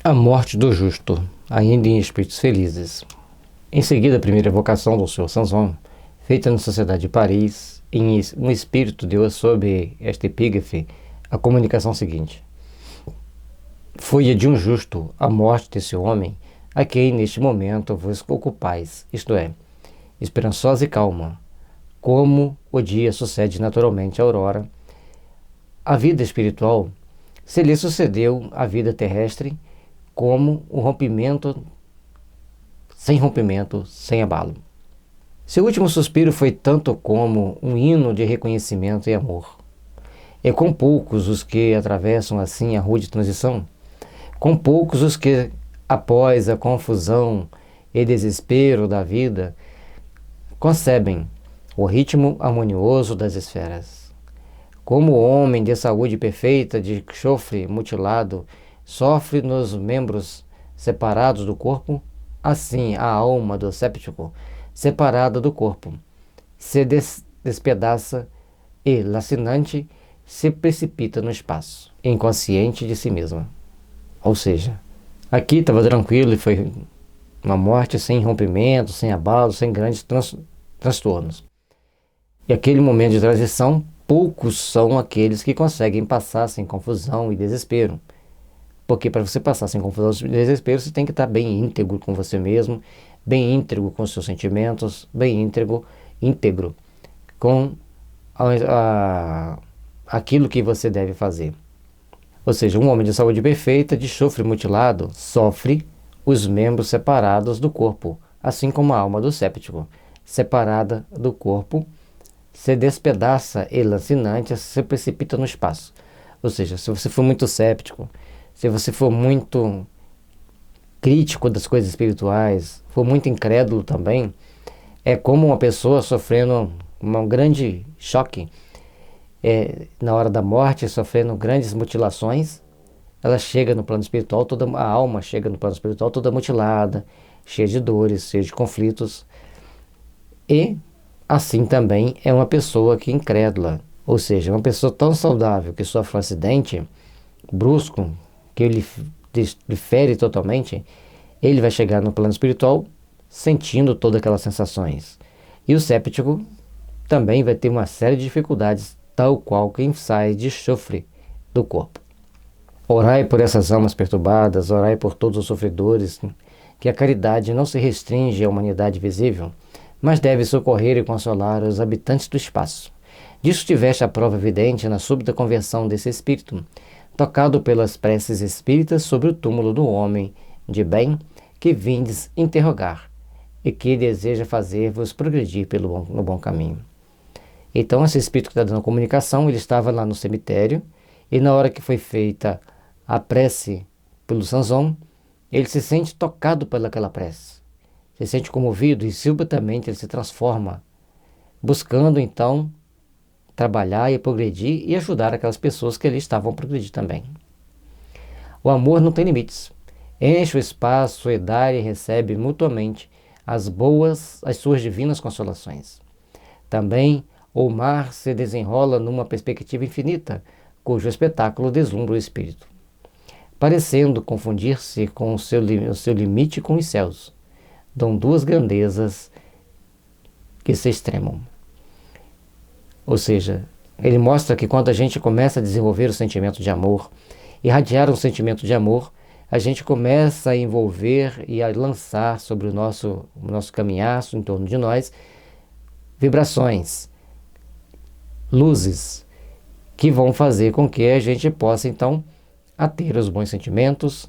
A morte do justo, ainda em espíritos felizes. Em seguida, a primeira evocação do Sr. Sanson, feita na Sociedade de Paris, um espírito deu sob esta epígrafe a comunicação seguinte: foi a de um justo a morte desse homem, a quem neste momento vos ocupais, isto é, esperançosa e calma, como o dia sucede naturalmente à aurora. A vida espiritual se lhe sucedeu à vida terrestre como um rompimento, sem abalo. Seu último suspiro foi tanto como um hino de reconhecimento e amor. É com poucos os que atravessam assim a rude transição, com poucos os que, após a confusão e desespero da vida, concebem o ritmo harmonioso das esferas. Como o homem de saúde perfeita, de chofre mutilado, sofre nos membros separados do corpo, assim a alma do séptico, separada do corpo, se despedaça e, lacinante, se precipita no espaço, inconsciente de si mesma. Ou seja, aqui estava tranquilo e foi uma morte sem rompimento, sem abalo, sem grandes transtornos. E aquele momento de transição, poucos são aqueles que conseguem passar sem confusão e desespero. Porque para você passar sem confusão e desespero, você tem que estar bem íntegro com você mesmo, bem íntegro com seus sentimentos, bem íntegro com aquilo que você deve fazer. Ou seja, um homem de saúde perfeita, de chofre mutilado, sofre os membros separados do corpo, assim como a alma do séptico, separada do corpo, se despedaça e lancinante, se precipita no espaço. Ou seja, se você for muito séptico, se você for muito crítico das coisas espirituais, for muito incrédulo também, é como uma pessoa sofrendo um grande choque, na hora da morte, sofrendo grandes mutilações. Ela chega no plano espiritual, a alma chega no plano espiritual toda mutilada, cheia de dores, cheia de conflitos. E assim também é uma pessoa que é incrédula, ou seja, uma pessoa tão saudável que sofre um acidente brusco, que ele fere totalmente, ele vai chegar no plano espiritual sentindo todas aquelas sensações. E o séptico também vai ter uma série de dificuldades, tal qual quem sai de chofre do corpo. Orai por essas almas perturbadas, orai por todos os sofredores, que a caridade não se restringe à humanidade visível, mas deve socorrer e consolar os habitantes do espaço. Disso tiveste a prova evidente na súbita conversão desse espírito, tocado pelas preces espíritas sobre o túmulo do homem de bem que vindes interrogar e que deseja fazer-vos progredir no bom caminho. Então, esse espírito que está dando comunicação, ele estava lá no cemitério e na hora que foi feita a prece pelo Sanson, ele se sente tocado pelaquela prece, se sente comovido e subitamente ele se transforma, buscando então trabalhar e progredir e ajudar aquelas pessoas que ali estavam a progredir também. O amor não tem limites. Enche o espaço e dá e recebe mutuamente as suas divinas consolações. Também o mar se desenrola numa perspectiva infinita, cujo espetáculo deslumbra o espírito, parecendo confundir-se com o seu limite com os céus. Dão duas grandezas que se extremam. Ou seja, ele mostra que quando a gente começa a desenvolver o sentimento de amor, irradiar um sentimento de amor, a gente começa a envolver e a lançar sobre o nosso caminhar, em torno de nós, vibrações, luzes, que vão fazer com que a gente possa, então, ter os bons sentimentos,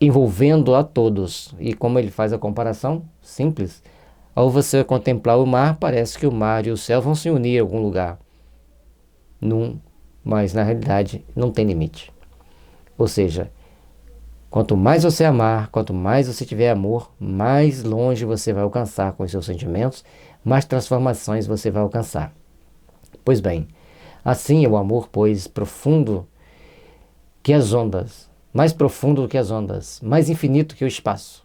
envolvendo a todos. E como ele faz a comparação? Simples. Ao você contemplar o mar, parece que o mar e o céu vão se unir em algum lugar. Mas, na realidade, não tem limite. Ou seja, quanto mais você amar, quanto mais você tiver amor, mais longe você vai alcançar com os seus sentimentos, mais transformações você vai alcançar. Pois bem, assim é o amor, pois, profundo que as ondas, mais profundo do que as ondas, mais infinito que o espaço.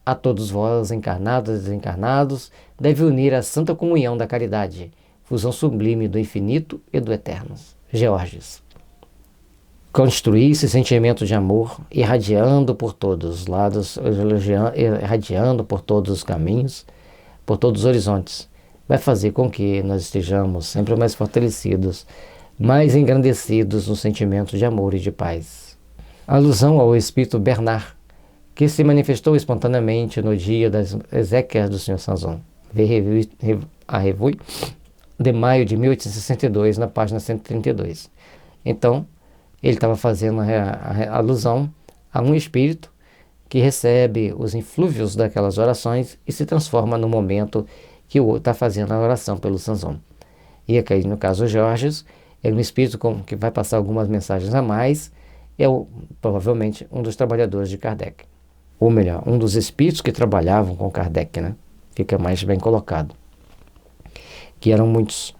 A todos vós, encarnados e desencarnados, deve unir a santa comunhão da caridade, fusão sublime do infinito e do eterno. Georges. construir esse sentimento de amor, irradiando por todos os lados, irradiando por todos os caminhos, por todos os horizontes, vai fazer com que nós estejamos sempre mais fortalecidos, mais engrandecidos no sentimento de amor e de paz. A alusão ao espírito Bernard, que se manifestou espontaneamente no dia das exéquias do Sr. Sanson. A Revue de maio de 1862, na página 132. Então, ele estava fazendo a alusão a um espírito que recebe os inflúvios daquelas orações e se transforma no momento que o outro está fazendo a oração pelo Sanson. E aqui, no caso, o Georges é um espírito que vai passar algumas mensagens a mais, provavelmente um dos trabalhadores de Kardec. Ou melhor, um dos espíritos que trabalhavam com Kardec, né? Fica mais bem colocado. Que eram muitos.